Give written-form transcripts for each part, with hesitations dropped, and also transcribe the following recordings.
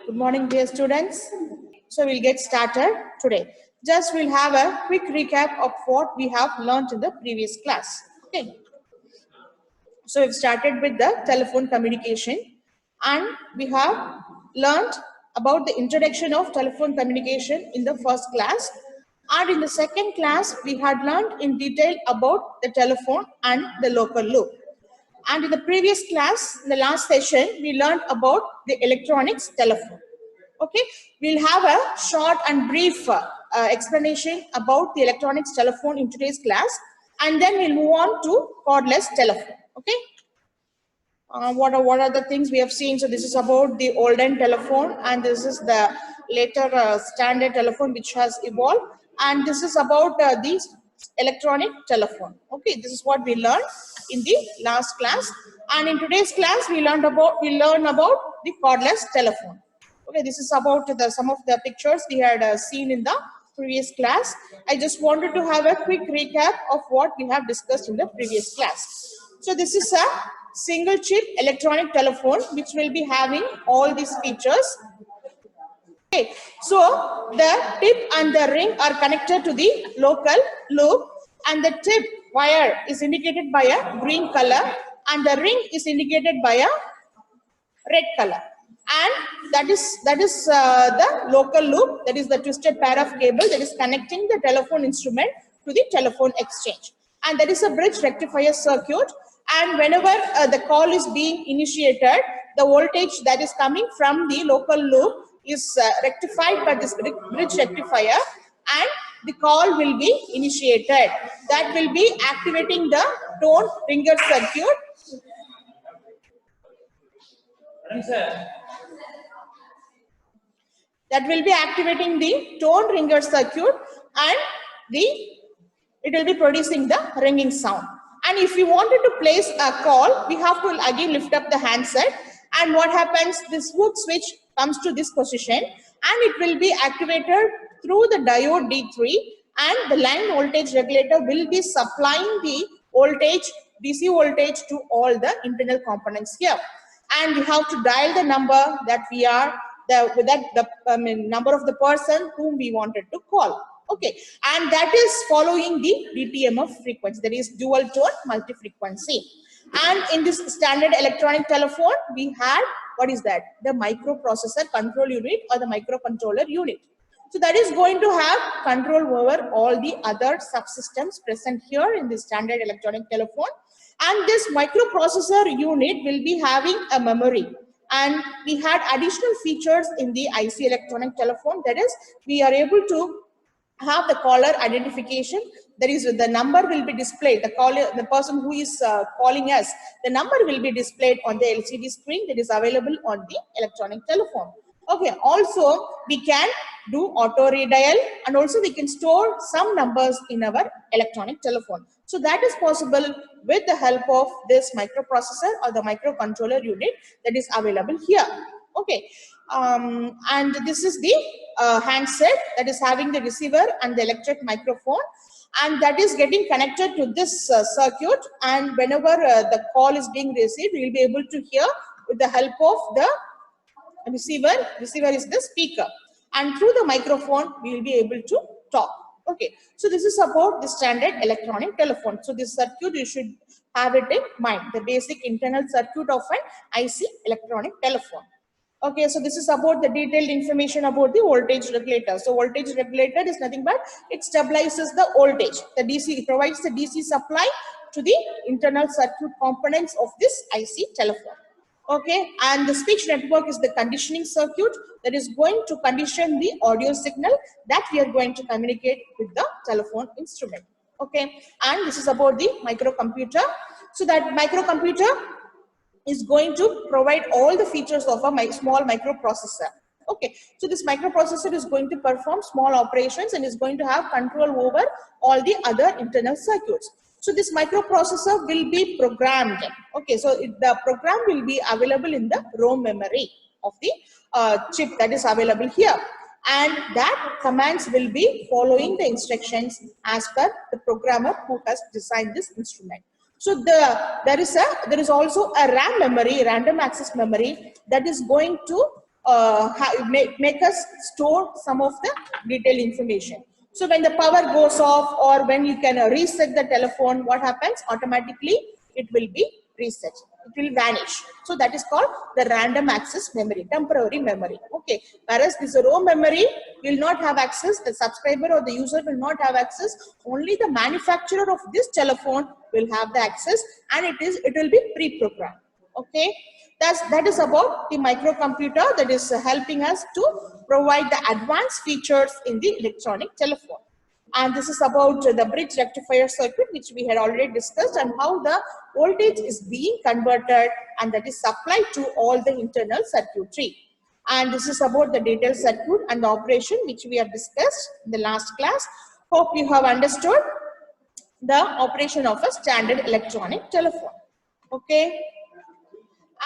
Good morning, dear students. So we'll get started today. Just we'll have a quick recap of what we have learned in the previous class. Okay. So we've started with the telephone communication, and we have learned about the introduction of telephone communication in the first class. And in the second class, we had learned in detail about the telephone and the local loop. And in the previous class, in the last session, we learned about the electronics telephone. Okay, we'll have a short and brief explanation about the electronics telephone in today's class, and then we'll move on to cordless telephone. Okay, what are the things we have seen? So this is about the olden telephone, and this is the later standard telephone which has evolved, and this is about the electronic telephone. Okay, this is what we learned in the last class, and in today's class we learn about the cordless telephone. Okay, this is about some of the pictures we had seen in the previous class. I just wanted to have a quick recap of what we have discussed in the previous class. So this is a single chip electronic telephone which will be having all these features. Okay, so the tip and the ring are connected to the local loop, and the tip wire is indicated by a green color and the ring is indicated by a red color, and that is the local loop, that is the twisted pair of cable that is connecting the telephone instrument to the telephone exchange, and that is a bridge rectifier circuit. And whenever the call is being initiated, the voltage that is coming from the local loop is rectified by this bridge rectifier, and the call will be initiated. That will be activating the tone ringer circuit. That will be activating the tone ringer circuit, and it will be producing the ringing sound. And if you wanted to place a call, we have to again lift up the handset, and what happens, this hook switch comes to this position and it will be activated through the diode D3, and the line voltage regulator will be supplying the voltage, DC voltage, to all the internal components here. And we have to dial the number that we are number of the person whom we wanted to call. Okay, and that is following the DTMF frequency, that is dual tone multi-frequency. And in this standard electronic telephone, we had, what is that? The microprocessor control unit or the microcontroller unit. So that is going to have control over all the other subsystems present here in the standard electronic telephone. And this microprocessor unit will be having a memory. And we had additional features in the IC electronic telephone, that is, we are able to have the caller identification. That is, the number will be displayed, the person who is calling us, the number will be displayed on the LCD screen that is available on the electronic telephone. Okay, also we can do auto redial, and also we can store some numbers in our electronic telephone. So that is possible with the help of this microprocessor or the microcontroller unit that is available here. Okay, and this is the handset that is having the receiver and the electric microphone, and that is getting connected to this circuit, and whenever the call is being received, we will be able to hear with the help of the receiver is the speaker, and through the microphone we will be able to talk. Okay, so this is about the standard electronic telephone. So this circuit you should have it in mind, the basic internal circuit of an IC electronic telephone. Okay, so this is about the detailed information about the voltage regulator. So voltage regulator is nothing but it stabilizes the voltage. The DC, it provides the DC supply to the internal circuit components of this IC telephone. Okay, and the speech network is the conditioning circuit that is going to condition the audio signal that we are going to communicate with the telephone instrument. Okay, and this is about the microcomputer. So that microcomputer is going to provide all the features of a small microprocessor. Okay, so this microprocessor is going to perform small operations and is going to have control over all the other internal circuits. So this microprocessor will be programmed. Okay, so the program will be available in the ROM memory of the chip that is available here, and that commands will be following the instructions as per the programmer who has designed this instrument. So there is also a RAM memory, random access memory, that is going to make us store some of the detailed information. So when the power goes off or when you can reset the telephone, what happens? Automatically it will be reset. It will vanish. So that is called the random access memory, temporary memory. Okay. Whereas this ROM memory will not have access, the subscriber or the user will not have access. Only the manufacturer of this telephone will have the access, and it will be pre-programmed. Okay. That is about the microcomputer that is helping us to provide the advanced features in the electronic telephone. And this is about the bridge rectifier circuit, which we had already discussed, and how the voltage is being converted and that is supplied to all the internal circuitry. And this is about the detailed circuit and the operation, which we have discussed in the last class. Hope you have understood the operation of a standard electronic telephone. Okay.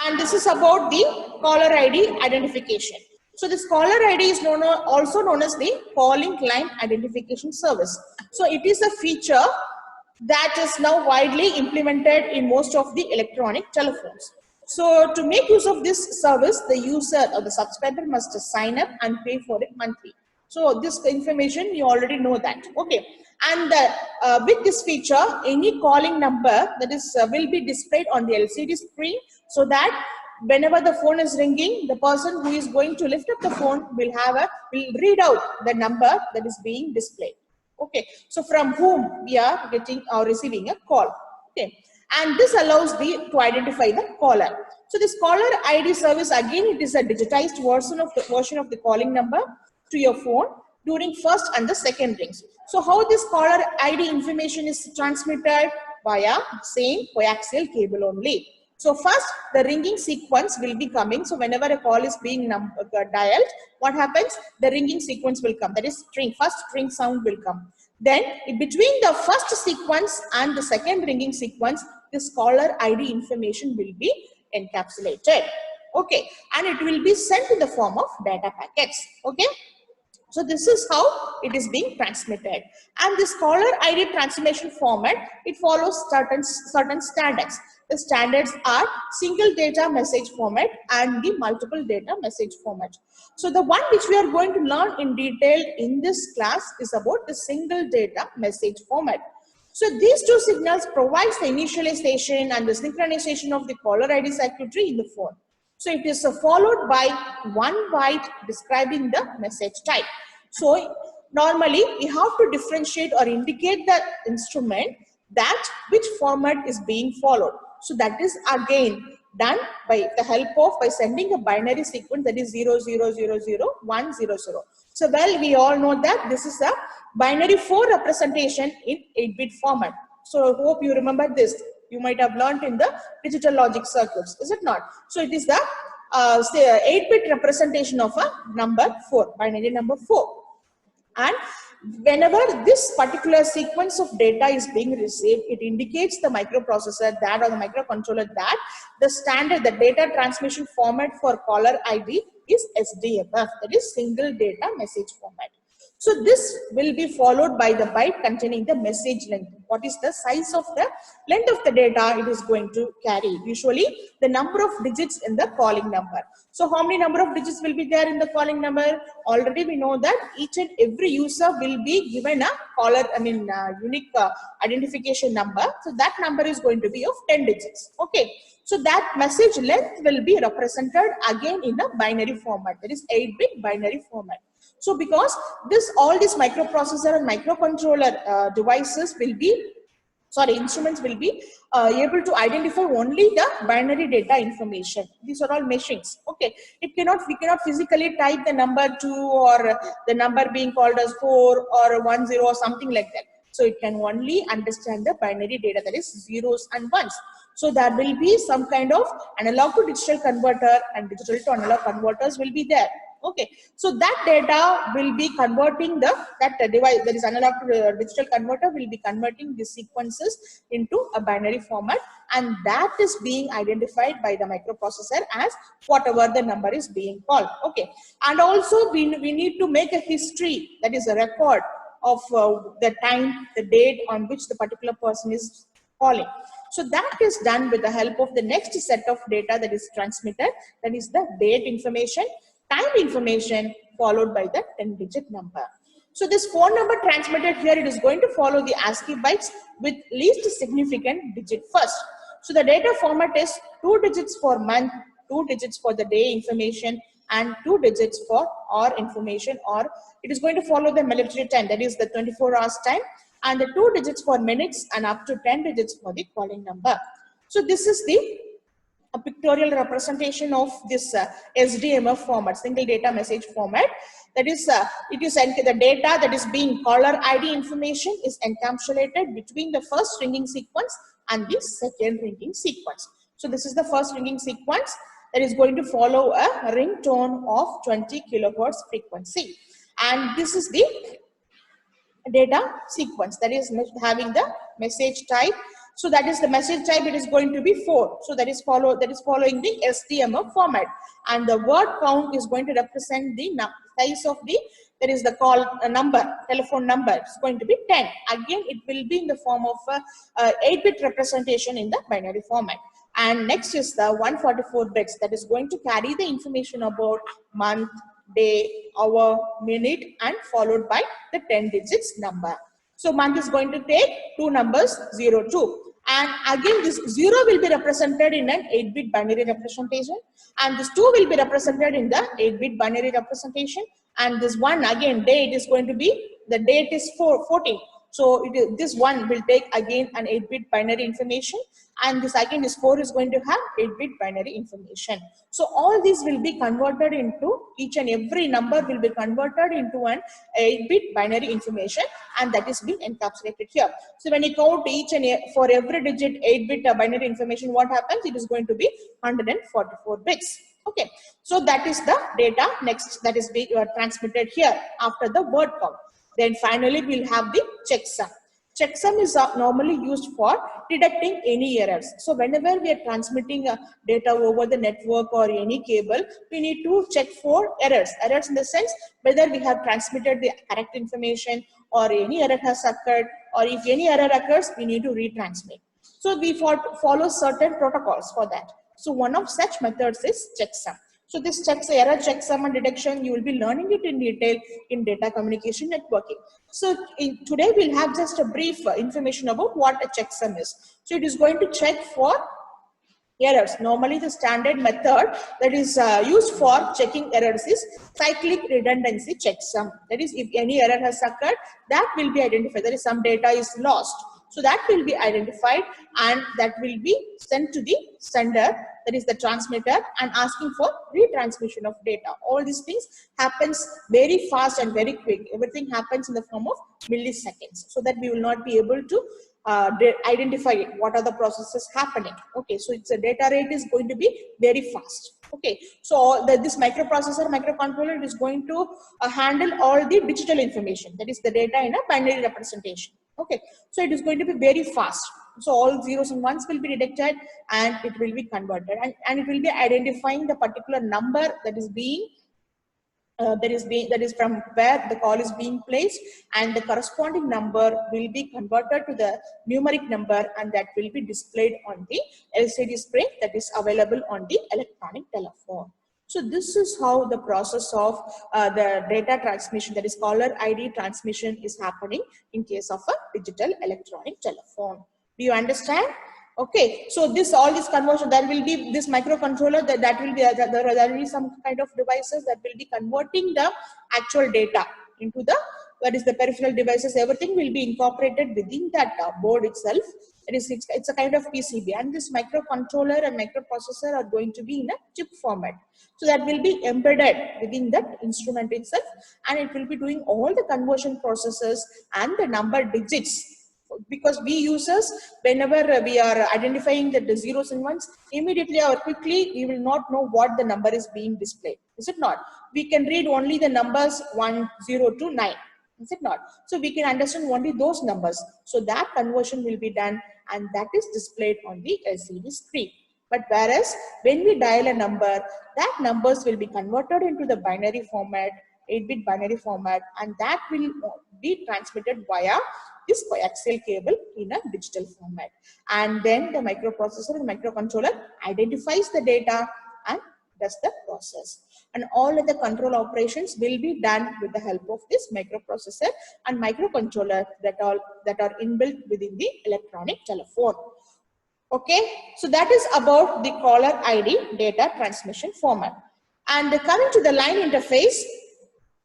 And this is about the caller ID identification. So this caller ID is also known as the calling client identification service. So it is a feature that is now widely implemented in most of the electronic telephones. So to make use of this service, the user or the subscriber must sign up and pay for it monthly. So this information, you already know that. Okay. And with this feature, any calling number that is will be displayed on the LCD screen, so that whenever the phone is ringing, the person who is going to lift up the phone will read out the number that is being displayed. Okay. So from whom we are getting or receiving a call. Okay. And this allows to identify the caller. So this caller ID service, again, it is a digitized version of the calling number to your phone during first and the second rings. So how this caller ID information is transmitted? Via same coaxial cable only. So first the ringing sequence will be coming. So whenever a call is being dialed, what happens? The ringing sequence will come. That is first string sound will come. Then between the first sequence and the second ringing sequence, this caller ID information will be encapsulated. Okay. And it will be sent in the form of data packets. Okay. So this is how it is being transmitted. And this caller ID transmission format, it follows certain standards. The standards are single data message format and the multiple data message format. So the one which we are going to learn in detail in this class is about the single data message format. So these two signals provides the initialization and the synchronization of the caller ID circuitry in the phone. So it is followed by one byte describing the message type. So normally we have to differentiate or indicate the instrument that which format is being followed. So that is again done by the help of by sending a binary sequence, that is 00000100. So well, we all know that this is a binary 4 representation in 8-bit format. So I hope you remember this. You might have learned in the digital logic circuits, is it not? So it is the 8-bit representation of a number 4, binary number 4. And whenever this particular sequence of data is being received, it indicates the microprocessor that or the microcontroller that the standard, the data transmission format for caller ID is SDMF, that is single data message format. So this will be followed by the byte containing the message length. What is the size of the length of the data it is going to carry? Usually the number of digits in the calling number. So how many number of digits will be there in the calling number? Already we know that each and every user will be given a unique identification number. So that number is going to be of 10 digits. Okay. So that message length will be represented again in a binary format, that is 8-bit binary format. So because all these microprocessor and microcontroller devices will be, instruments will be able to identify only the binary data information. These are all machines. Okay, we cannot physically type the number 2 or the number being called as 4 or 10 or something like that. So it can only understand the binary data, that is zeros and ones. So there will be some kind of analog to digital converter and digital to analog converters will be there. Okay, so that data will be converting that device, that is analog to digital converter, will be converting the sequences into a binary format, and that is being identified by the microprocessor as whatever the number is being called. Okay, and also we need to make a history, that is a record of the time, the date on which the particular person is calling. So that is done with the help of the next set of data that is transmitted, that is the date information. timed information followed by the 10-digit number. So this phone number transmitted here, it is going to follow the ASCII bytes with least significant digit first. So the data format is 2 digits for month, 2 digits for the day information, and 2 digits for hour information, or it is going to follow the military time, that is the 24 hours time, and the 2 digits for minutes and up to 10 digits for the calling number. So this is the a pictorial representation of this SDMF format, single data message format. That is, the data that is being caller ID information is encapsulated between the first ringing sequence and the second ringing sequence. So this is the first ringing sequence that is going to follow a ringtone of 20 kilohertz frequency. And this is the data sequence that is having the message type. So that is the message type, it is going to be 4. So that is following the SDMF format. And the word count is going to represent the size of the, that is the call number, telephone number. It's going to be 10. Again, it will be in the form of 8-bit representation in the binary format. And next is the 144 bits that is going to carry the information about month, day, hour, minute, and followed by the 10 digits number. So month is going to take 2 numbers, 0, 2. And again, this 0 will be represented in an 8-bit binary representation. And this 2 will be represented in the 8-bit binary representation. And this 1, again, date is going to be, the date is 14. So this 1 will take again an 8-bit binary information. And this again is 4 is going to have 8-bit binary information. So all these will be converted into, each and every number will be converted into an 8-bit binary information, and that is being encapsulated here. So when you count each and for every digit 8-bit binary information, what happens? It is going to be 144 bits. Okay, so that is the data next that is being transmitted here after the word count. Then finally we'll have the checksum. Checksum is normally used for detecting any errors. So whenever we are transmitting data over the network or any cable, we need to check for errors. Errors in the sense whether we have transmitted the correct information or any error has occurred, or if any error occurs, we need to retransmit. So we follow certain protocols for that. So one of such methods is checksum. So this error checksum and detection, you will be learning it in detail in data communication networking. So today we'll have just a brief information about what a checksum is. So it is going to check for errors. Normally the standard method that is used for checking errors is cyclic redundancy checksum. That is, if any error has occurred, that will be identified. That is, some data is lost. So that will be identified and that will be sent to the sender, that is the transmitter, and asking for retransmission of data. All these things happens very fast and very quick. Everything happens in the form of milliseconds, so that we will not be able to identify what are the processes happening. Okay, so it's a data rate is going to be very fast. Okay, so this microcontroller is going to handle all the digital information, that is the data in a binary representation. Okay, so it is going to be very fast. So all zeros and ones will be detected and it will be converted, and it will be identifying the particular number that is being that is from where the call is being placed, and the corresponding number will be converted to the numeric number, and that will be displayed on the LCD screen that is available on the electronic telephone. So this is how the process of the data transmission, that is caller ID transmission, is happening in case of a digital electronic telephone. Do you understand? Okay, so all this conversion, there will be this microcontroller that will be there will be some kind of devices that will be converting the actual data into the, that is the peripheral devices. Everything will be incorporated within that board itself. It's a kind of PCB, and this microcontroller and microprocessor are going to be in a chip format. So that will be embedded within that instrument itself, and it will be doing all the conversion processes and the number digits. Because we users, whenever we are identifying the zeros and ones, immediately or quickly we will not know what the number is being displayed. Is it not? We can read only the numbers 1, 0 to 9. Is it not? So we can understand only those numbers. So that conversion will be done, and that is displayed on the LCD screen. But whereas when we dial a number, that numbers will be converted into the binary format, 8-bit binary format, and that will be transmitted via this coaxial cable in a digital format. And then the microprocessor and microcontroller identifies the data and does the process. And all of the control operations will be done with the help of this microprocessor and microcontroller that are inbuilt within the electronic telephone. Okay, so that is about the caller ID data transmission format. And coming to the line interface,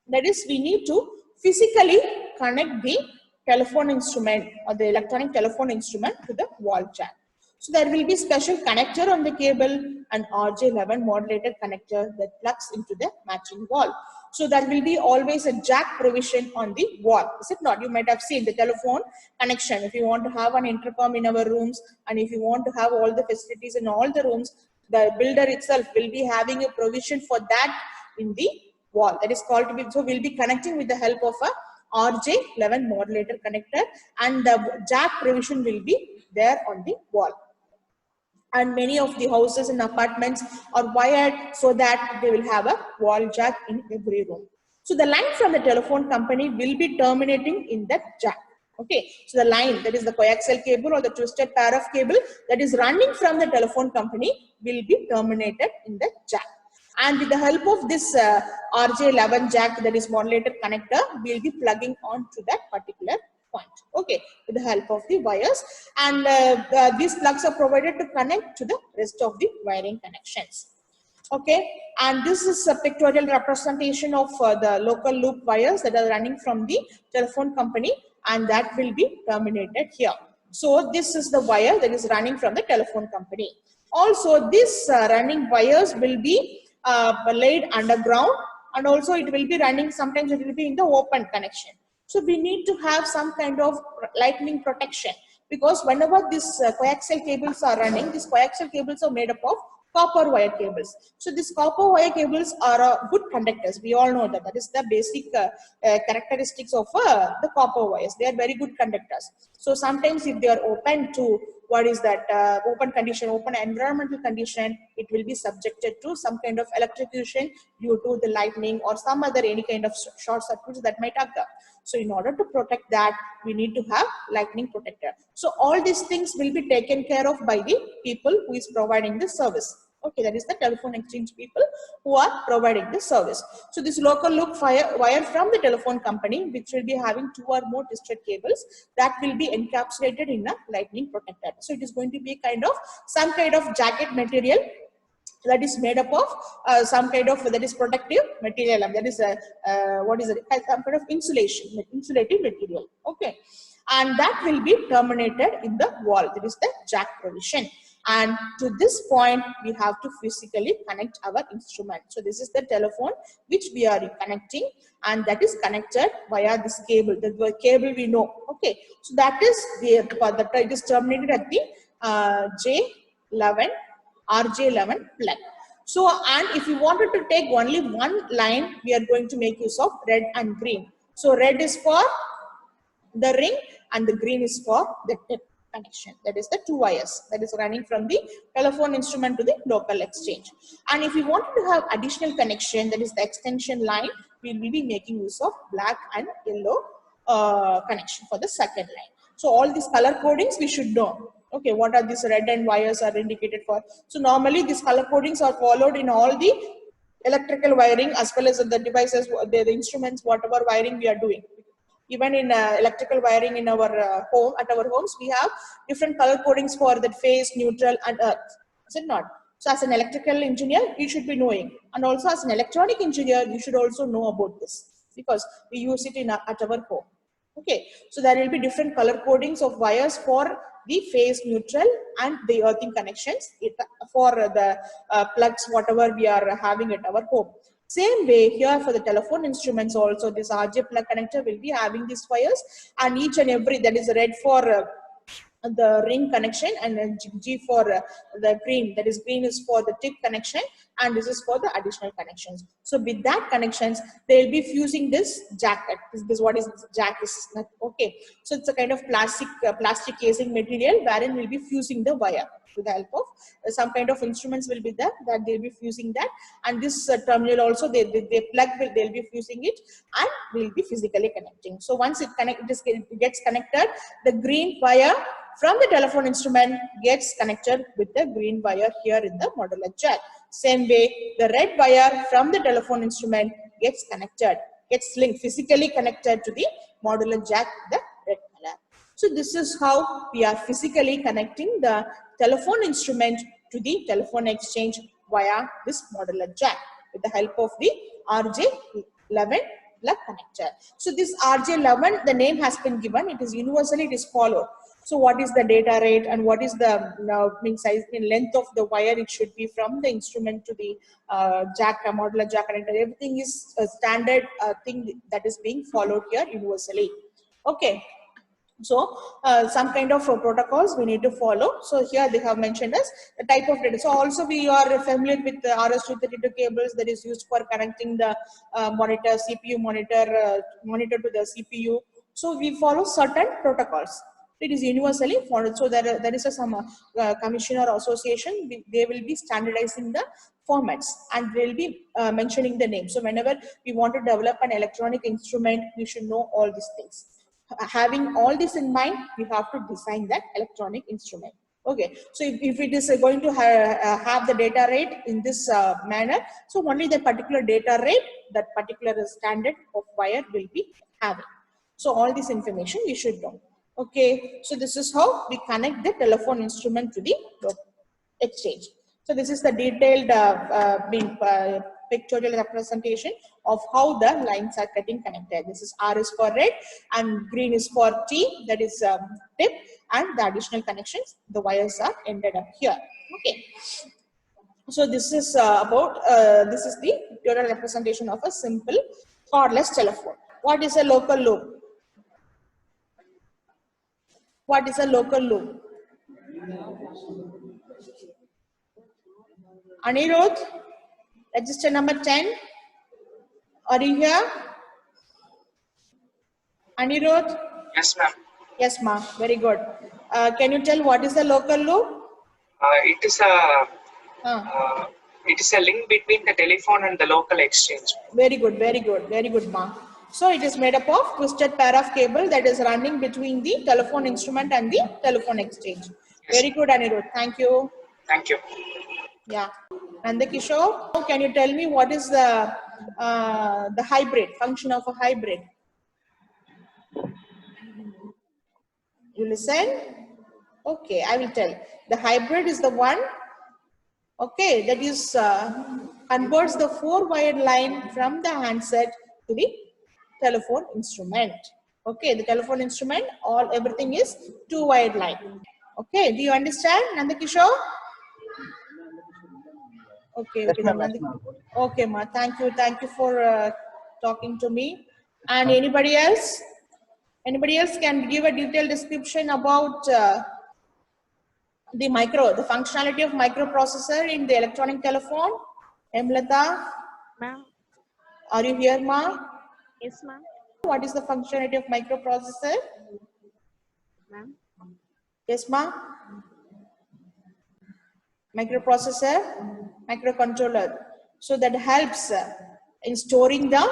that is, we need to physically connect the telephone instrument or the electronic telephone instrument to the wall jack. So there will be special connector on the cable and RJ11 modulator connector that plugs into the matching wall. So there will be always a jack provision on the wall. Is it not? You might have seen the telephone connection. If you want to have an intercom in our rooms and if you want to have all the facilities in all the rooms, the builder itself will be having a provision for that in the wall. That is called to be, so we'll be connecting with the help of a RJ11 modulator connector, and the jack provision will be there on the wall. And many of the houses and apartments are wired so that they will have a wall jack in every room. So the line from the telephone company will be terminating in that jack. Okay, so the line, that is the coaxial cable or the twisted pair of cable that is running from the telephone company, will be terminated in the jack. And with the help of this RJ11 jack, that is modulator connector, we'll be plugging on to that particular point. Okay, with the help of the wires, and these plugs are provided to connect to the rest of the wiring connections. Okay, and this is a pictorial representation of the local loop wires that are running from the telephone company, and that will be terminated here. So this is the wire that is running from the telephone company. Also, this running wires will be laid underground, and also it will be running, sometimes it will be in the open connection. So we need to have some kind of lightning protection, because whenever these coaxial cables are running, these coaxial cables are made up of copper wire cables. So these copper wire cables are good conductors. We all know that. That is the basic characteristics of the copper wires. They are very good conductors. So sometimes if they are open to what is that open condition, open environmental condition, it will be subjected to some kind of electrocution due to the lightning or some other any kind of short circuits that might occur. So in order to protect that, we need to have lightning protector. So all these things will be taken care of by the people who is providing the service. Okay, that is the telephone exchange people who are providing the service. So this local loop wire from the telephone company, which will be having 2 or more twisted cables, that will be encapsulated in a lightning protector. So it is going to be kind of some kind of jacket material that is made up of some kind of, that is protective material, that is what is it, some kind of insulative material. Okay, and that will be terminated in the wall. That is the jack provision. And to this point, we have to physically connect our instrument. So this is the telephone which we are connecting, and that is connected via this cable. The cable we know. Okay, so that is there. It is terminated at the RJ11 plug. So, and if you wanted to take only one line, we are going to make use of red and green. So red is for the ring and the green is for the tip connection. That is the 2 wires that is running from the telephone instrument to the local exchange. And if you wanted to have additional connection, that is the extension line, we will be making use of black and yellow connection for the second line. So all these color codings we should know. Okay, what are these red and wires are indicated for? So normally these color codings are followed in all the electrical wiring as well as the devices, the instruments, whatever wiring we are doing. Even in electrical wiring in our home, at our homes, we have different color codings for the phase, neutral, and earth. Is it not? So as an electrical engineer, you should be knowing. And also as an electronic engineer, you should also know about this, because we use it in at our home. Okay, so there will be different color codings of wires for the phase, neutral, and the earthing connections for the plugs, whatever we are having at our home. Same way here for the telephone instruments also, this RJ plug connector will be having these wires, and each and every, that is red for the ring connection, and then G for the green, that is green is for the tip connection, and this is for the additional connections. So with that connections, they will be fusing this jacket. This what is this jack is, okay. So it's a kind of plastic casing material wherein we'll be fusing the wire with the help of some kind of instruments will be there that they'll be fusing that, and this terminal also they plug will, they'll be fusing it, and we'll be physically connecting. So once it gets connected, the green wire from the telephone instrument gets connected with the green wire here in the modular jack. Same way, the red wire from the telephone instrument gets connected, gets linked, physically connected to the modular jack, the red color. So this is how we are physically connecting the telephone instrument to the telephone exchange via this modular jack with the help of the RJ11 plug connector. So this RJ11, the name has been given, it is universally, it is followed. So what is the data rate and what is the size in length of the wire it should be from the instrument to the jack, modular jack connector. Everything is a standard thing that is being followed here universally. Okay. So some kind of protocols we need to follow. So here they have mentioned us the type of data. So also we are familiar with the RS-232 cables that is used for connecting the monitor, CPU monitor, monitor to the CPU. So we follow certain protocols. It is universally followed. So there is some commission or association. They will be standardizing the formats and they will be mentioning the name. So whenever we want to develop an electronic instrument, we should know all these things. Having all this in mind, we have to design that electronic instrument. Okay, so if it is going to have the data rate in this manner, so only the particular data rate, that particular standard of wire will be having. So all this information we should know. Okay, so this is how we connect the telephone instrument to the exchange. So this is the detailed pictorial representation of how the lines are getting connected. This is R is for red and green is for T, that is tip, and the additional connections, the wires are ended up here. Okay. So this is this is the pictorial representation of a simple cordless telephone. What is a local loop? What is a local loop? Anirudh, register number 10. Are you here? Anirudh? Yes, ma'am. Yes, ma'am. Very good. Can you tell what is a local loop? It is a link between the telephone and the local exchange. Very good, very good, very good, ma'am. So it is made up of twisted pair of cable that is running between the telephone instrument and the telephone exchange. Yes. Very good, Anirudh. Thank you. Thank you. Yeah. And the Kishore, can you tell me what is the hybrid function of a hybrid? You listen? Okay, I will tell. The hybrid is the one, okay, that is converts the 4-wired line from the handset to the telephone instrument. Okay, the telephone instrument, everything is 2-wired line. Okay, do you understand, Nandakishore? Okay, okay, okay, ma. Thank you for talking to me. And anybody else? Anybody else can give a detailed description about the functionality of microprocessor in the electronic telephone? Emlata? Ma'am. Are you here, ma? Yes, ma'am. What is the functionality of microprocessor? Ma'am. Yes, ma? Microprocessor, microcontroller. So that helps in storing the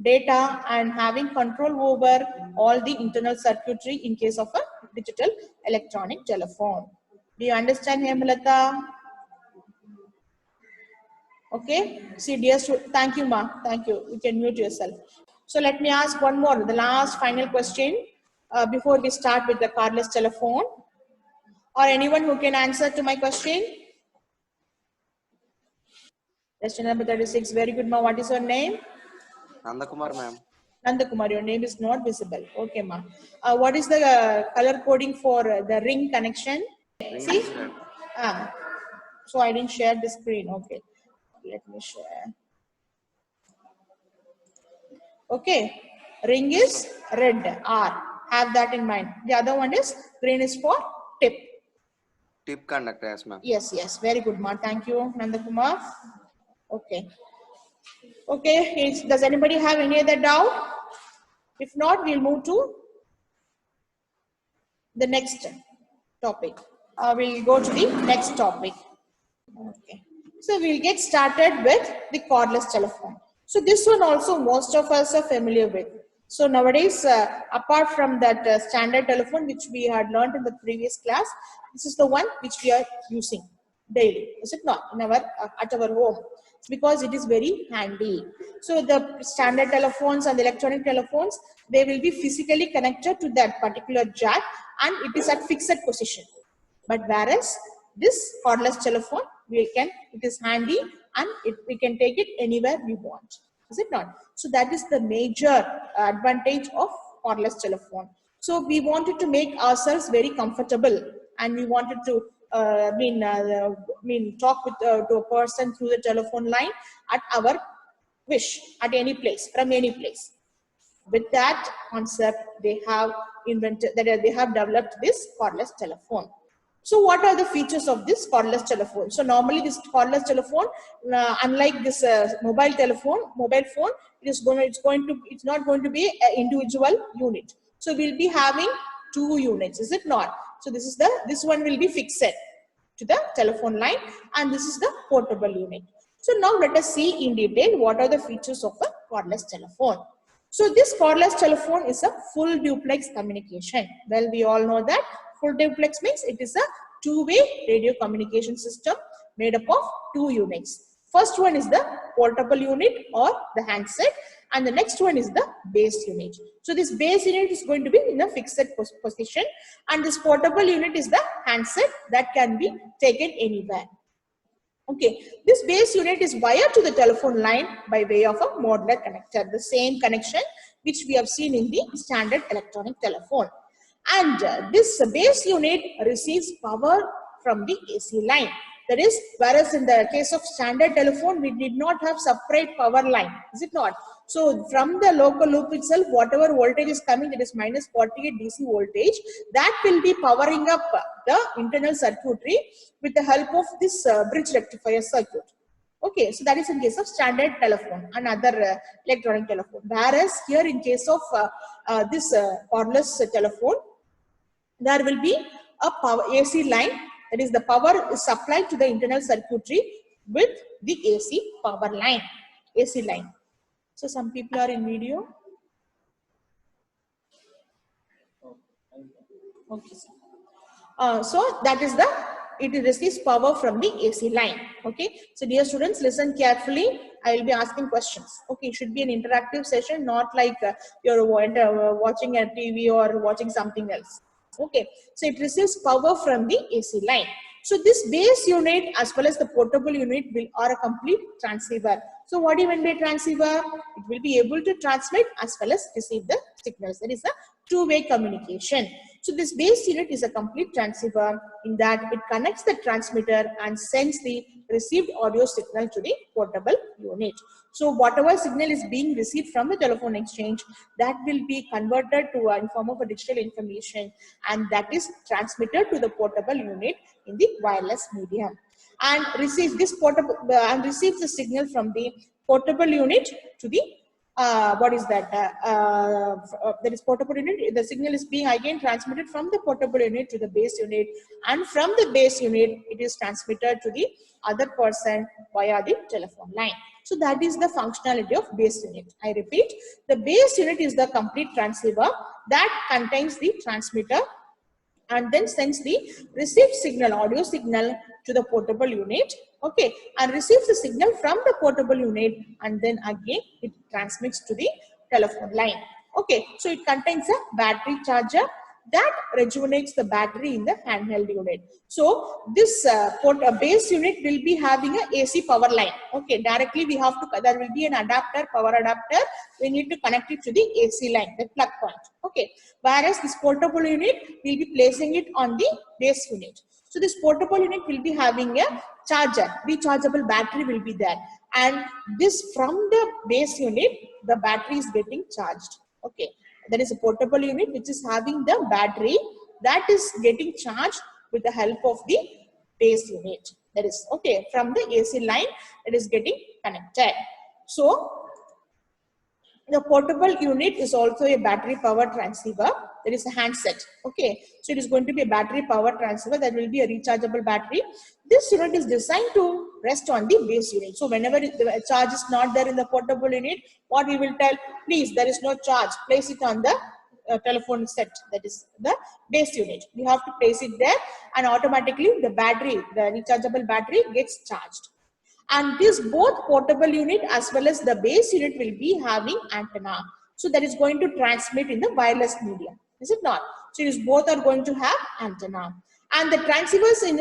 data and having control over all the internal circuitry in case of a digital electronic telephone. Do you understand, Hemlata? Okay. See, dear student, thank you, ma. Thank you. You can mute yourself. So let me ask one more, the last final question before we start with the cordless telephone. Or anyone who can answer to my question? Question number 36. Very good, ma. What is your name? Nandakumar, ma'am. Nandakumar, your name is not visible. Okay, ma. What is the color coding for the ring connection? Ring See? is So I didn't share the screen. Okay. Let me share. Okay. Ring is red, R. Have that in mind. The other one is green is for tip. Tip conductor, yes, ma'am. Yes, yes. Very good, ma. Thank you, Nandakumar. Okay. Okay. Does anybody have any other doubt? If not, we'll move to the next topic. We'll go to the next topic. Okay. So we'll get started with the cordless telephone. So this one also most of us are familiar with. So nowadays, apart from that standard telephone which we had learned in the previous class, this is the one which we are using. daily, is it not, in our at our home? It's because it is very handy. So the standard telephones and the electronic telephones, they will be physically connected to that particular jack and it is at fixed position. But whereas this cordless telephone, it is handy and we can take it anywhere we want, is it not? So that is the major advantage of cordless telephone. So we wanted to make ourselves very comfortable and we wanted to talk with to a person through the telephone line at our wish, at any place, from any place. With that concept, they have developed this cordless telephone. So what are the features of this cordless telephone? So normally this cordless telephone, unlike this mobile phone, it's not going to be an individual unit. So we'll be having 2 units, is it not? So this one will be fixed to the telephone line and this is the portable unit. So now let us see in detail what are the features of a cordless telephone. So this cordless telephone is a full duplex communication. Well, we all know that full duplex means it is a two-way radio communication system made up of 2 units. First one is the portable unit or the handset and the next one is the base unit. So this base unit is going to be in a fixed position and this portable unit is the handset that can be taken anywhere. Okay, this base unit is wired to the telephone line by way of a modular connector, the same connection which we have seen in the standard electronic telephone. And this base unit receives power from the AC line. That is, whereas in the case of standard telephone, we did not have separate power line, is it not? So from the local loop itself, whatever voltage is coming, that is minus 48 DC voltage, that will be powering up the internal circuitry with the help of this bridge rectifier circuit. Okay, so that is in case of standard telephone and other electronic telephone. Whereas here in case of this cordless telephone, there will be a power AC line, that is the power is supplied to the internal circuitry with the AC power line, AC line. So some people are in video. Okay. So that is it receives power from the AC line. Okay. So dear students, listen carefully. I will be asking questions. Okay. It should be an interactive session, not like you're watching a TV or watching something else. Okay. So it receives power from the AC line. So this base unit as well as the portable unit are a complete transceiver. So what do you mean by transceiver? It will be able to transmit as well as receive the signals. That is a two-way communication. So this base unit is a complete transceiver in that it connects the transmitter and sends the received audio signal to the portable unit. So whatever signal is being received from the telephone exchange, that will be converted to in form of a digital information and that is transmitted to the portable unit in the wireless medium and receives the signal from the portable unit to the what is that? That is portable unit. The signal is being again transmitted from the portable unit to the base unit, and from the base unit, it is transmitted to the other person via the telephone line. So that is the functionality of base unit. I repeat, the base unit is the complete transceiver that contains the transmitter and then sends the received signal, audio signal to the portable unit, okay, and receives the signal from the portable unit and then again it transmits to the telephone line. Okay, so it contains a battery charger that rejuvenates the battery in the handheld unit. So this base unit will be having a AC power line. Okay, directly we have to, there will be an adapter, power adapter. We need to connect it to the AC line, the plug point. Okay, whereas this portable unit, we'll be placing it on the base unit. So this portable unit will be having a charger, rechargeable battery will be there. And this from the base unit, the battery is getting charged. Okay, there is a portable unit which is having the battery that is getting charged with the help of the base unit. That is, okay, from the AC line it is getting connected. So the portable unit is also a battery power transceiver. There is a handset. Okay, so it is going to be a battery power transceiver. That will be a rechargeable battery. This unit is designed to rest on the base unit. So whenever the charge is not there in the portable unit, what we will tell, please, there is no charge, place it on the telephone set, that is the base unit. We have to place it there, and automatically the battery, the rechargeable battery, gets charged. And this both portable unit as well as the base unit will be having antenna. So that is going to transmit in the wireless medium, is it not? So it is both are going to have antenna. And the transceivers in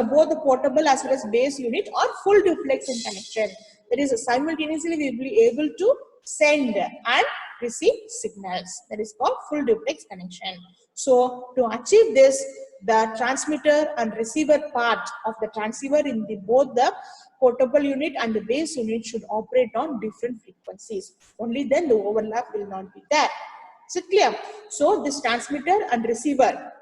both the portable as well as base unit are full duplex in connection. That is, simultaneously we will be able to send and receive signals. That is called full duplex connection. So to achieve this, the transmitter and receiver part of the transceiver in both the portable unit and the base unit should operate on different frequencies. Only then the overlap will not be there. Is it clear? So this transmitter and receiver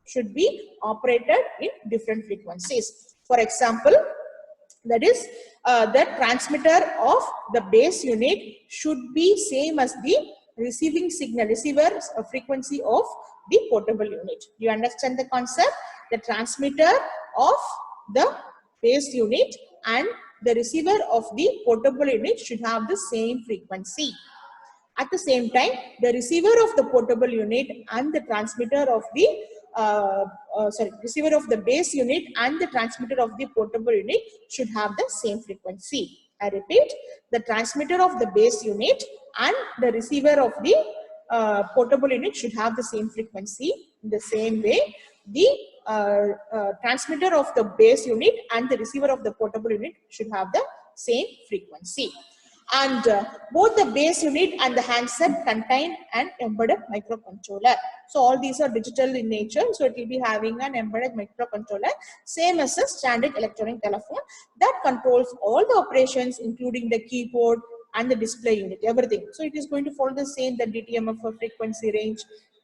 should be operated in different frequencies. For example, that is the transmitter of the base unit should be same as the receiving signal, receiver frequency of the portable unit. Do you understand the concept? The transmitter of the base unit and the receiver of the portable unit should have the same frequency. At the same time, the receiver of the portable unit and the transmitter of the receiver of the base unit and the transmitter of the portable unit should have the same frequency. I repeat, the transmitter of the base unit and the receiver of the portable unit should have the same frequency. In the same way, the transmitter of the base unit and the receiver of the portable unit should have the same frequency. And both the base unit and the handset contain an embedded microcontroller. So all these are digital in nature. So it will be having an embedded microcontroller, same as a standard electronic telephone, that controls all the operations, including the keyboard and the display unit, everything. So it is going to follow the same, the DTMF for frequency range,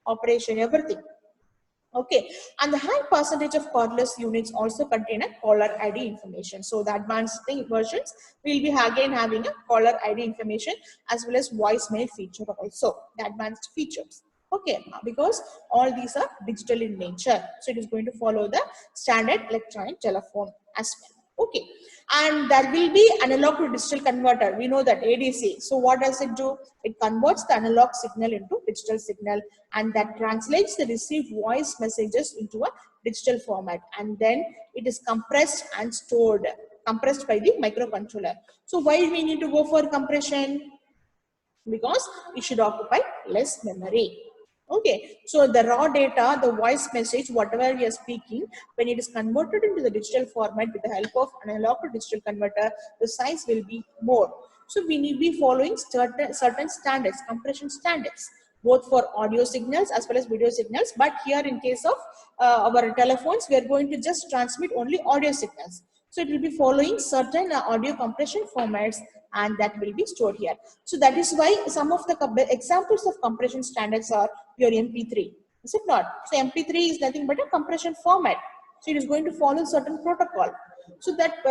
operation, everything. Okay, and the high percentage of cordless units also contain a caller ID information. So the advanced versions will be again having a caller ID information as well as voicemail feature also, the advanced features. Okay, because all these are digital in nature. So it is going to follow the standard electronic telephone as well. Okay, and there will be analog to digital converter. We know that ADC. So what does it do? It converts the analog signal into digital signal, and that translates the received voice messages into a digital format, and then it is compressed and stored, compressed by the microcontroller. So why we need to go for compression? Because it should occupy less memory. Okay, so the raw data, the voice message, whatever we are speaking, when it is converted into the digital format with the help of analog to digital converter, the size will be more. So we need to be following certain standards, compression standards, both for audio signals as well as video signals. But here in case of our telephones, we are going to just transmit only audio signals. So it will be following certain audio compression formats, and that will be stored here. So that is why some of the examples of compression standards are your MP3. Is it not? So MP3 is nothing but a compression format. So it is going to follow certain protocol. So that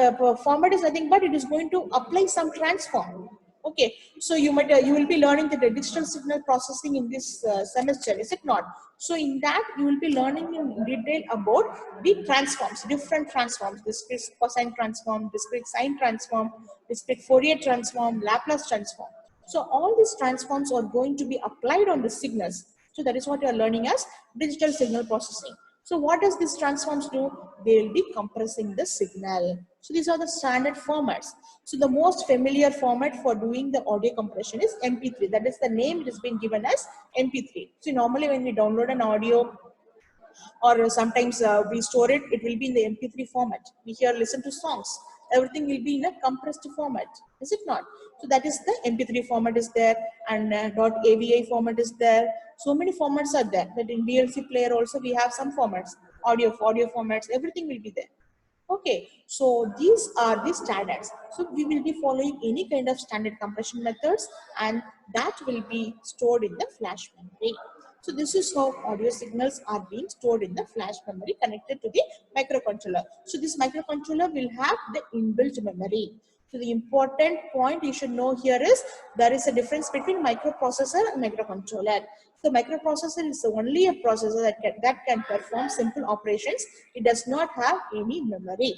format is nothing but it is going to apply some transform. Okay, so you will be learning the digital signal processing in this semester, is it not? So in that you will be learning in detail about the transforms, different transforms, discrete cosine transform, discrete sine transform, discrete Fourier transform, Laplace transform. So all these transforms are going to be applied on the signals. So that is what you are learning as digital signal processing. So what does these transforms do? They will be compressing the signal. So these are the standard formats. So the most familiar format for doing the audio compression is MP3. That is the name it has been given as MP3. So normally when we download an audio or sometimes we store it, it will be in the MP3 format. We here listen to songs. Everything will be in a compressed format, is it not? So that is the MP3 format is there, and .avi format is there. So many formats are there. But in VLC player also we have some formats, audio formats, everything will be there. Okay, so these are the standards. So we will be following any kind of standard compression methods, and that will be stored in the flash memory. So this is how audio signals are being stored in the flash memory connected to the microcontroller. So this microcontroller will have the inbuilt memory. So the important point you should know here is there is a difference between microprocessor and microcontroller. So microprocessor is only a processor that can perform simple operations. It does not have any memory.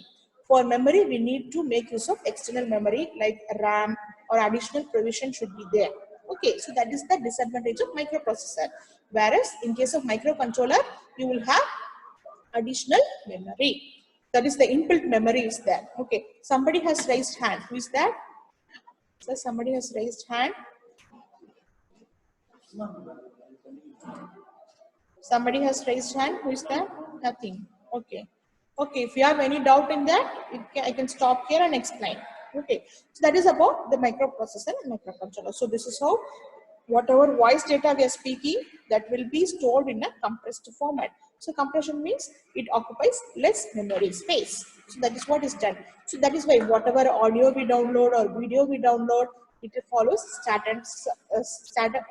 For memory, we need to make use of external memory like RAM or additional provision should be there. Okay, so that is the disadvantage of microprocessor. Whereas in case of microcontroller, you will have additional memory. That is the inbuilt memory is there. Okay, somebody has raised hand. Who is that? So somebody has raised hand. Somebody has raised hand. Who is that? Nothing. Okay. Okay. If you have any doubt in that, I can stop here and explain. Okay. So that is about the microprocessor and microcontroller. So this is how whatever voice data we are speaking, that will be stored in a compressed format. So compression means it occupies less memory space. So that is what is done. So that is why whatever audio we download or video we download, it follows certain standard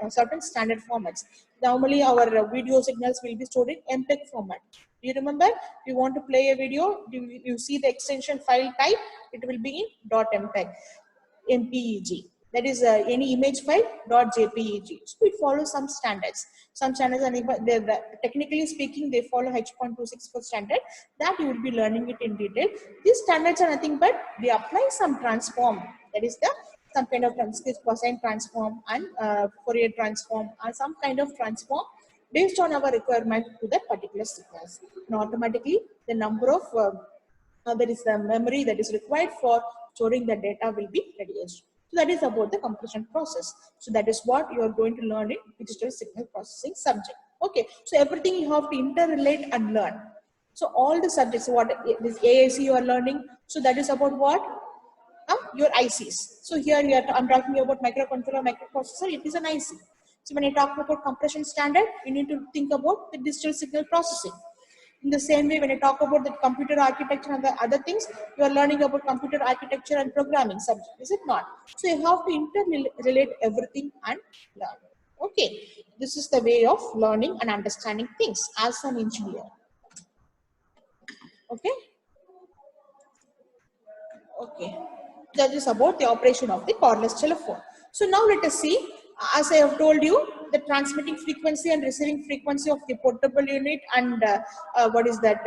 formats. Normally, our video signals will be stored in MPEG format. Do you remember? If you want to play a video, you see the extension file type, it will be in .mpeg, MPEG. That is any image file .jpeg. So it follows some standards. Some standards are technically speaking, they follow H.264 standard. That you will be learning it in detail. These standards are nothing but they apply some transform. That is the some kind of cosine transform and Fourier transform or some kind of transform based on our requirement to that particular signals. And automatically the number of that is the memory that is required for storing the data will be reduced. So that is about the compression process. So that is what you are going to learn in digital signal processing subject. Okay, so everything you have to interrelate and learn. So all the subjects, what this AIC you are learning, so that is about what? Your ICs. So here I'm talking about microcontroller, microprocessor, it is an IC. So when I talk about compression standard, you need to think about the digital signal processing. In the same way, when I talk about the computer architecture and the other things, you are learning about computer architecture and programming subject, is it not? So you have to interrelate everything and learn. Okay, this is the way of learning and understanding things as an engineer. Okay. Okay, that is about the operation of the cordless telephone. So now let us see, as I have told you, the transmitting frequency and receiving frequency of the portable unit and what is that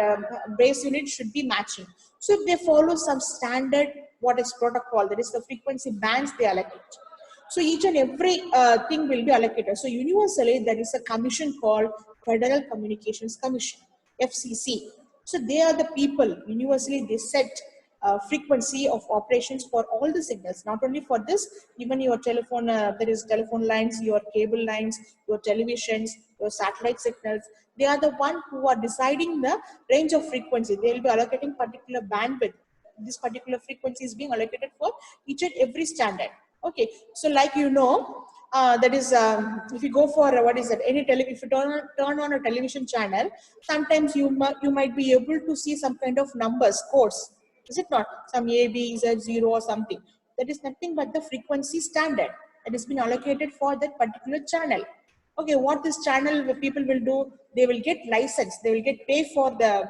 base unit should be matching. So if they follow some standard, what is protocol, that is the frequency bands they allocate. So each and every thing will be allocated. So universally, there is a commission called Federal Communications Commission, FCC. So they are the people, universally they set frequency of operations for all the signals, not only for this, even your telephone, there is telephone lines, your cable lines, your televisions, your satellite signals. They are the one who are deciding the range of frequency. They will be allocating particular bandwidth. This particular frequency is being allocated for each and every standard. Okay, so like you know, that is if you go for what is that, any if you turn on a television channel, sometimes you might be able to see some kind of numbers, codes, is it not? Some A, B, Z, 0 or something. That is nothing but the frequency standard that has been allocated for that particular channel. Okay, what this channel people will do, they will get license, they will get pay for the,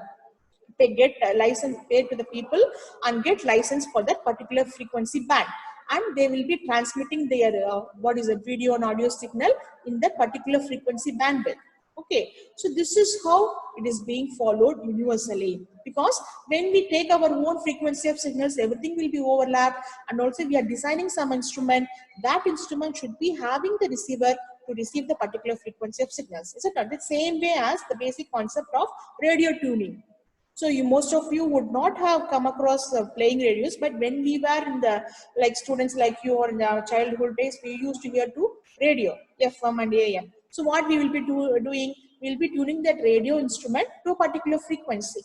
they get a license paid to the people and get license for that particular frequency band, and they will be transmitting their what is a video and audio signal in that particular frequency bandwidth. Okay, so this is how it is being followed universally, because when we take our own frequency of signals, everything will be overlapped, and also we are designing some instrument. That instrument should be having the receiver to receive the particular frequency of signals. Is it not the same way as the basic concept of radio tuning? So most of you would not have come across playing radios, but when we were in the, like students like you or in our childhood days, we used to hear to radio, FM and AM. So what we will be doing, we will be tuning that radio instrument to a particular frequency.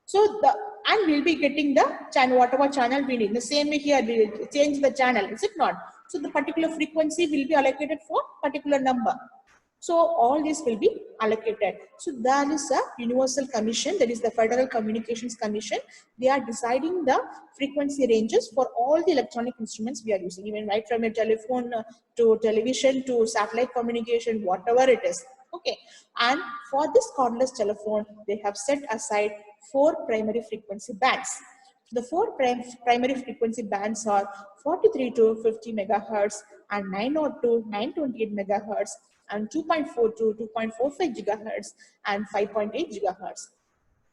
So and we'll be getting the channel, whatever channel we need. The same way here, we will change the channel, is it not? So the particular frequency will be allocated for particular number. So all this will be allocated. So there is a universal commission, that is the Federal Communications Commission. They are deciding the frequency ranges for all the electronic instruments we are using, even right from a telephone to television to satellite communication, whatever it is. Okay, and for this cordless telephone, they have set aside 4 primary frequency bands. The 4 primary frequency bands are 43 to 50 megahertz and 902, 928 megahertz and 2.4 to 2.45 gigahertz and 5.8 gigahertz.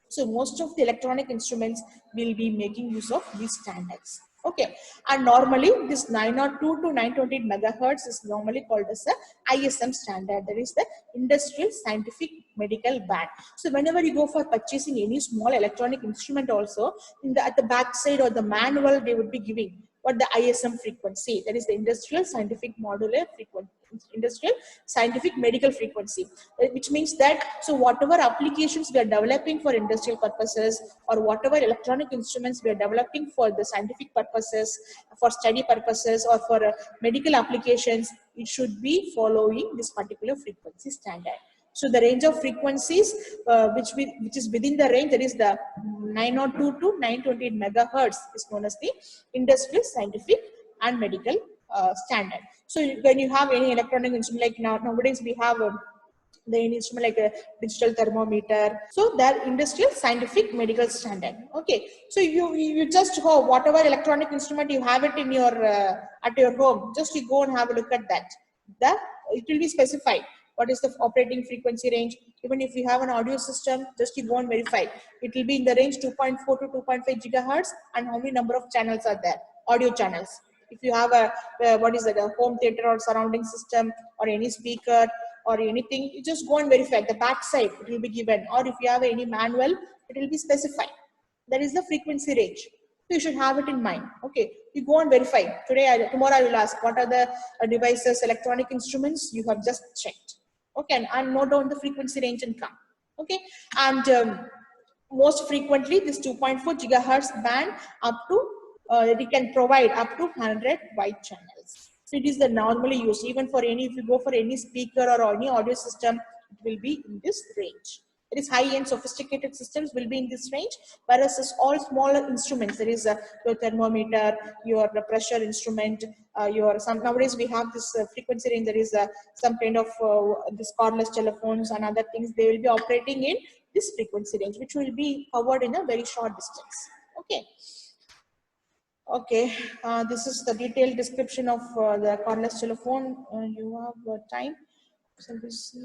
So most of the electronic instruments will be making use of these standards. Okay, and normally this 902 to 928 megahertz is normally called as the ISM standard, that is the Industrial Scientific Medical Band. So whenever you go for purchasing any small electronic instrument also, at the back side or the manual, they would be giving what the ISM frequency, that is the Industrial Scientific Modular Frequency, Industrial Scientific Medical Frequency, which means that, so whatever applications we are developing for industrial purposes or whatever electronic instruments we are developing for the scientific purposes, for study purposes or for medical applications, it should be following this particular frequency standard. So the range of frequencies which is within the range, that is the 902 to 928 megahertz, is known as the Industrial Scientific and Medical standard. So when you have any electronic instrument, like nowadays we have the instrument like a digital thermometer, so that Industrial Scientific Medical standard. Okay, so you just go whatever electronic instrument you have it in your at your home, just you go and have a look at that. It will be specified what is the operating frequency range. Even if you have an audio system, just you go and verify. It will be in the range 2.4 to 2.5 gigahertz, and how many number of channels are there, audio channels. If you have a home theater or surrounding system or any speaker or anything, you just go and verify. The back side it will be given, or if you have any manual, it will be specified. That is the frequency range. So you should have it in mind. Okay, you go and verify. Tomorrow I will ask what are the devices, electronic instruments you have just checked. Okay, and note down the frequency range and come. Okay, and most frequently this 2.4 gigahertz band up to it can provide up to 100 wide channels. So it is the normally used. Even for any, if you go for any speaker or any audio system, it will be in this range. It is high-end sophisticated systems will be in this range, whereas it's all smaller instruments. There is your thermometer, your pressure instrument, nowadays we have this frequency range. There is some kind of this cordless telephones and other things. They will be operating in this frequency range, which will be covered in a very short distance. Okay. Okay, this is the detailed description of the cordless telephone. You have time. So this.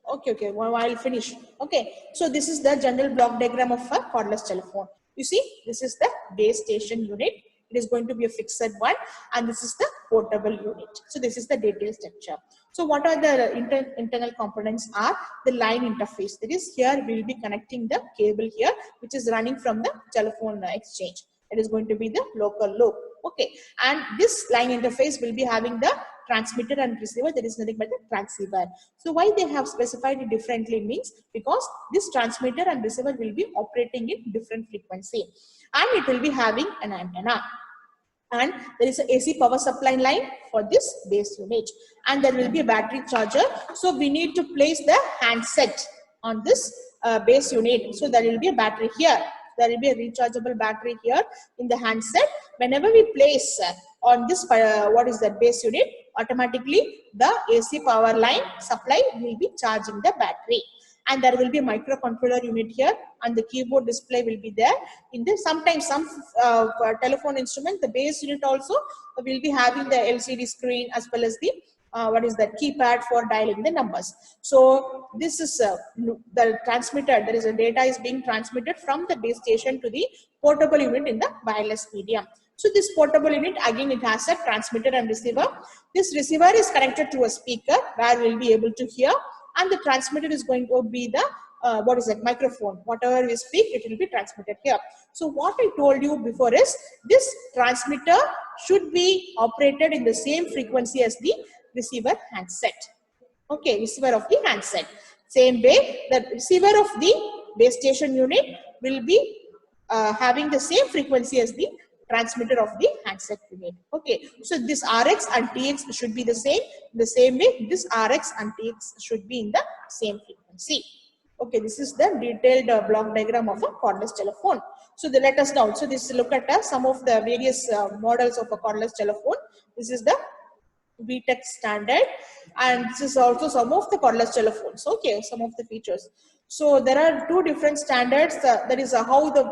Okay, well, I'll finish. Okay, so this is the general block diagram of a cordless telephone. You see, this is the base station unit. It is going to be a fixed one, and this is the portable unit. So this is the detailed structure. So what are the internal components are the line interface. That is, here we will be connecting the cable here, which is running from the telephone exchange. It is going to be the local loop. Okay, and this line interface will be having the transmitter and receiver. That is nothing but the transceiver. So why they have specified it differently means because this transmitter and receiver will be operating in different frequency, and it will be having an antenna, and there is an AC power supply line for this base unit, and there will be a battery charger. So we need to place the handset on this base unit. So there will be a battery here. There will be a rechargeable battery here in the handset. Whenever we place on this base unit, automatically the AC power line supply will be charging the battery, and there will be a microcontroller unit here, and the keyboard display will be there. In this, sometimes some telephone instrument, the base unit also will be having the LCD screen as well as the keypad for dialing the numbers. So this is the transmitter. There is a data is being transmitted from the base station to the portable unit in the wireless medium. So this portable unit, again, it has a transmitter and receiver. This receiver is connected to a speaker where we'll be able to hear, and the transmitter is going to be the microphone. Whatever we speak, it will be transmitted here. So what I told you before is this transmitter should be operated in the same frequency as the receiver handset. Okay, receiver of the handset. Same way, the receiver of the base station unit will be having the same frequency as the transmitter of the handset unit. Okay, so this RX and TX should be the same. The same way, this RX and TX should be in the same frequency. Okay, this is the detailed block diagram of a cordless telephone. So let us now. So this look at some of the various models of a cordless telephone. This is the VTech standard, and this is also some of the cordless telephones. Okay, some of the features. So there are two different standards. That is how the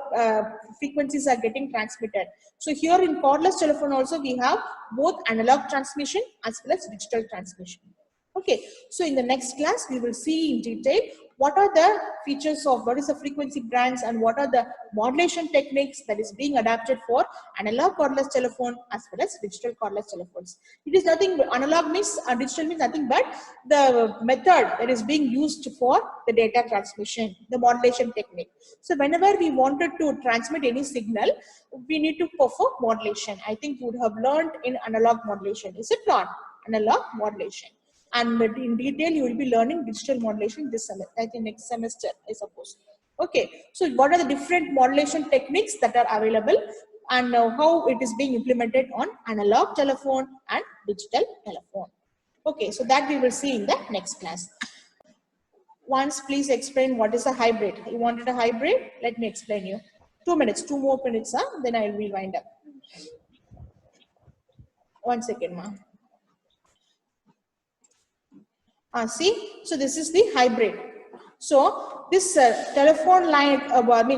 frequencies are getting transmitted. So here in cordless telephone also we have both analog transmission as well as digital transmission. Okay, so in the next class we will see in detail what are the features of what is the frequency bands and what are the modulation techniques that is being adapted for analog cordless telephone as well as digital cordless telephones. It is nothing but analog means digital means nothing but the method that is being used for the data transmission, the modulation technique. So whenever we wanted to transmit any signal, we need to perform modulation. I think you would have learned in analog modulation, is it not? Analog modulation. And in detail, you will be learning digital modulation this semester, I think next semester, I suppose. Okay, so what are the different modulation techniques that are available and how it is being implemented on analog telephone and digital telephone. Okay, so that we will see in the next class. Once, please explain what is a hybrid. You wanted a hybrid? Let me explain you. 2 minutes, 2 more minutes, then I will wind up. 1 second, ma'am. See, so this is the hybrid. So this telephone line,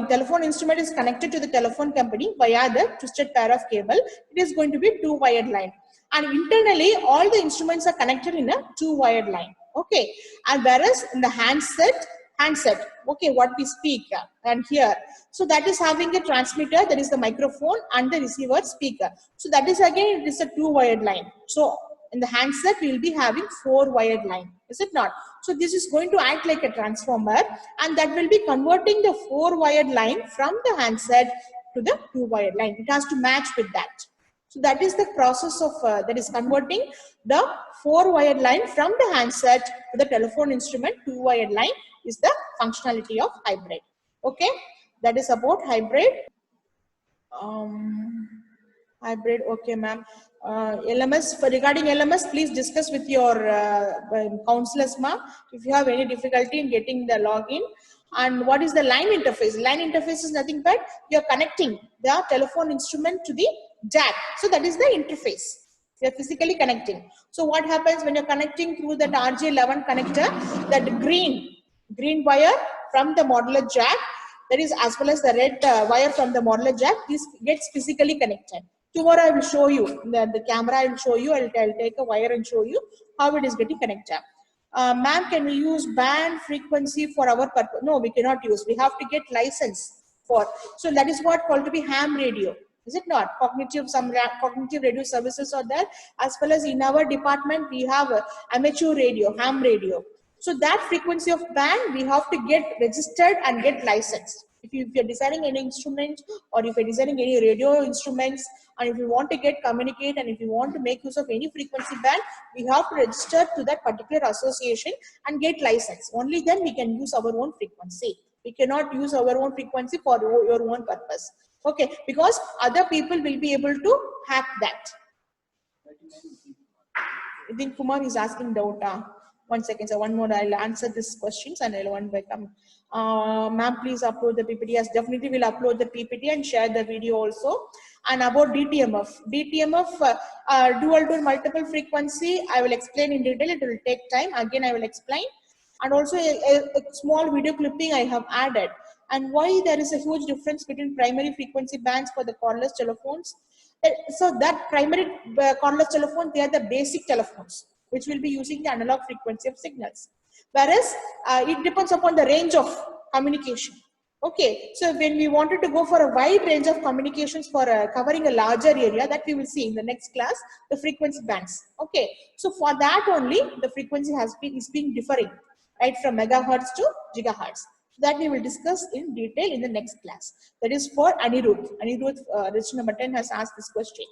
telephone instrument is connected to the telephone company via the twisted pair of cable. It is going to be 2-wired line, and internally all the instruments are connected in a 2-wired line. Okay, and whereas in the handset, okay, what we speak and hear, so that is having a transmitter, that is the microphone, and the receiver speaker. So that is again, it is a 2-wired line. So in the handset, we will be having 4-wired line, is it not? So this is going to act like a transformer, and that will be converting the 4-wired line from the handset to the 2-wired line. It has to match with that. So that is the process of that is converting the 4-wired line from the handset to the telephone instrument. 2-wired line is the functionality of hybrid. Okay, that is about hybrid. Hybrid, okay, ma'am. LMS, regarding LMS, please discuss with your counselors, ma'am, if you have any difficulty in getting the login. And what is the line interface? Line interface is nothing but you are connecting the telephone instrument to the jack. So that is the interface. You are physically connecting. So what happens when you are connecting through that RJ11 connector, that green wire from the modular jack, that is as well as the red wire from the modular jack, this gets physically connected. Tomorrow I will show you, the camera I will show you, I'll take a wire and show you how it is getting connected. Ma'am, can we use band frequency for our purpose? No, we cannot use. We have to get license for. So that is what called to be ham radio. Is it not? Cognitive radio services are there. As well as in our department, we have amateur radio, ham radio. So that frequency of band, we have to get registered and get licensed. If you're designing any instrument, or if you're designing any radio instruments, and if you want to communicate, and if you want to make use of any frequency band, we have to register to that particular association and get license. Only then we can use our own frequency. We cannot use our own frequency for your own purpose. Okay, because other people will be able to hack that. I think Kumar is asking doubt. 1 second, so one more, I'll answer these questions and I'll one by come. Ma'am, please upload the PPT. Yes, definitely will upload the PPT and share the video also. And about DTMF, dual to multiple frequency, I will explain in detail. It will take time. Again, I will explain. And also a small video clipping I have added. And why there is a huge difference between primary frequency bands for the cordless telephones. So that primary cordless telephone, they are the basic telephones, which will be using the analog frequency of signals. Whereas it depends upon the range of communication. Okay, so when we wanted to go for a wide range of communications for covering a larger area, that we will see in the next class, the frequency bands. Okay, so for that only, the frequency is being differing, right, from megahertz to gigahertz. That we will discuss in detail in the next class. That is for Anirudh. Anirudh, register number 10 has asked this question.